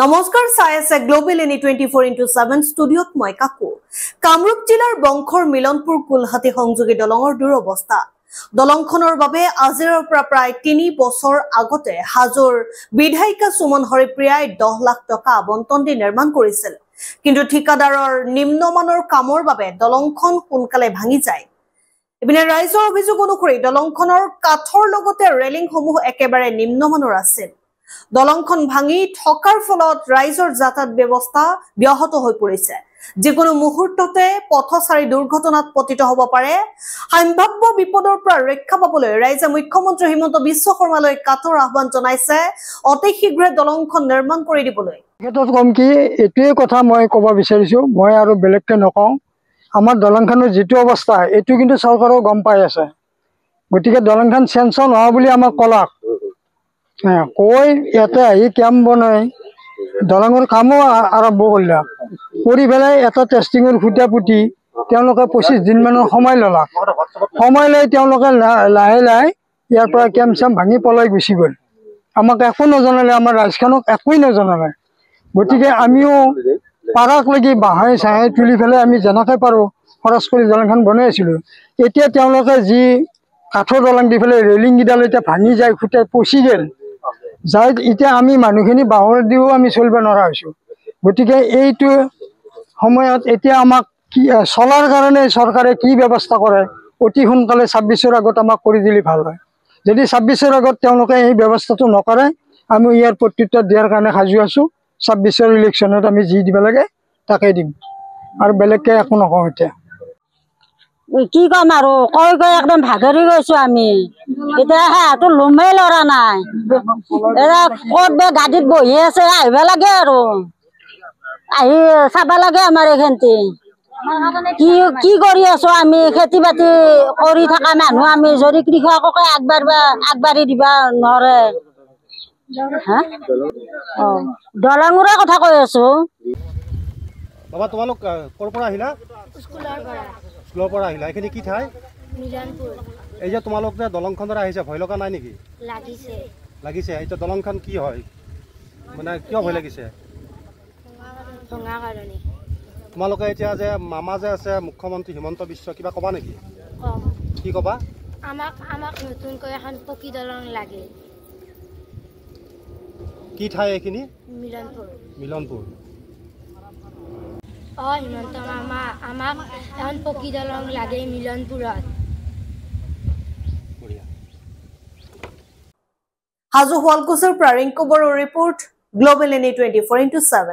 নমস্কাৰ চাই আছে গ্লোবেল এনি 24x7 ষ্টুডিঅত মই কাকু কামৰূপ জিলাৰ বংখৰ মিলনপুৰ কুলহাটি সংযোগী দলঙৰ দুৰৱস্থা দলংখনৰ বাবে আজিৰ পৰা প্ৰায় 3 বছৰ আগতে হাজোৰ বিধায়িকা সুমন হৰিপ্ৰিয়াই 10 লাখ টকা আবণ্টন দি নিৰ্মাণ কৰিছিল কিন্তু ঠিকাদাৰৰ নিম্নমানৰ কামৰ বাবে দলংখন সোনকালে ভাঙি যায় ইপিনে ৰাইজৰ অভিযোগ অনুসৰি দলংখনৰ কাঠৰ লগতে ৰেলিংসমূহ একেবাৰে নিম্নমানৰ আছিল দলংখন ভাঙি ঠকাৰ ফলত ৰাইজৰ যাতায়াত ব্যৱস্থা ব্যাহত হৈ পৰিছে যিকোনো মুহূৰ্ততে পথচাৰী দুৰ্ঘটনাত পতিত হ'ব পাৰে সম্ভাৱ্য বিপদৰ পৰা ৰক্ষা পাবলৈ ৰাইজে মুখ্যমন্ত্ৰী হিমন্ত বিশ্ব শৰ্মালৈ কাটৰ আহ্বান জনাইছে অতি শীঘ্ৰে দলংখন নিৰ্মাণ কৰি দিবলৈ ক্ষেত্ৰত কম কি এটোৱে কথা মই ক'ব বিচাৰিছো মই আৰু বেলেগকে নকওঁ আমাৰ দলংখনৰ যেটো অৱস্থা এটো কিন্তু চৰকাৰেও গম পাই আছে গতিকে দলংখন চেঞ্চন হোৱা বুলি আমাক কলাক কৈ ইয়াতে আহি কেম্প বনাই দলঙৰ কামো আৰম্ভ কৰিলা কৰি পেলাই এটা টেষ্টিঙৰ খুঁটা পুতি তেওঁলোকে 25 দিনমানৰ সময় ল'লাক সময় লৈ তেওঁলোকে লাহে লাহে ইয়াৰ পৰা কেম্প চাম ভাঙি পলাই গুচি গ'ল আমাক একো নজনালে আমাৰ ৰাজখানক একোই নজনালে গতিকে আমিও পাৰাক লাগি বাহাই চাহাই তুলি পেলাই আমি যেনেকৈ পাৰোঁ খৰচ কৰি দলংখন বনাই আছিলোঁ এতিয়া তেওঁলোকে যি কাঠৰ দলং দি পেলাই ৰেলিং কেইডাল এতিয়া ভাঙি যায় খুঁটাই পচি গ'ল যাই এতিয়া আমি মানুহখিনি বাহৰ দিও আমি চলিব নোৱাৰা হৈছোঁ গতিকে এইটো সময়ত এতিয়া আমাক কি চলাৰ কাৰণে চৰকাৰে কি ব্যৱস্থা কৰে অতি সোনকালে 26ৰ আগত আমাক কৰি দিলে ভাল হয় যদি 26ৰ আগত তেওঁলোকে এই ব্যৱস্থাটো নকৰে আমি ইয়াৰ প্ৰত্যুত্তৰ দিয়াৰ কাৰণে সাজু আছোঁ 26ৰ ইলেকশ্যনত আমি যি দিব লাগে তাকে দিম আৰু বেলেগকে একো নকওঁ এতিয়া কি কম আৰু কৈ কৈ একদম ভাগৰি গৈছো আমি এতিয়া সেয়াটো লুমেই লৰা নাই এতিয়া ক'ত বে গাড়ীত বহি আছে আহিব লাগে আৰু আহি চাব লাগে আমাৰ এইখিনিতে কি কৰি আছো আমি খেতি বাতি কৰি থকা মানুহ আমি যদি কৃষককে আগবাঢ়ি দিবা নোৱাৰে দলঙৰে কথা কৈ আছো বাবা তোমালোক ক'ৰ পৰা আহিলা স্কুলৰ পৰা আহিলা এইখিনি কি ঠাই মিলনপুৰ এই যে তোমালোক যে দলংখনৰ আহিছে ভয় লগা নাই নেকি লাগিছে এই যে দলংখন কি হয় মানে কিয় ভয় লাগিছে ভঙা কাৰণে তোমালোকে এতিয়া যে মামা যে আছে মুখ্যমন্ত্ৰী হিমন্ত বিশ্ব কিবা ক'বা নেকি কি ক'বা আমাক নতুনকৈ এখন পকী দলং লাগে কি ঠাই এইখিনি মিলনপুৰ হিমন্ত মামা আমাক এখন পকী দলং লাগে মিলনপুৰত হাজো শুৱালকুছিৰ পৰা ৰিংকু বড়োৰ ৰিপৰ্ট গ্লোবেল এনি 24x7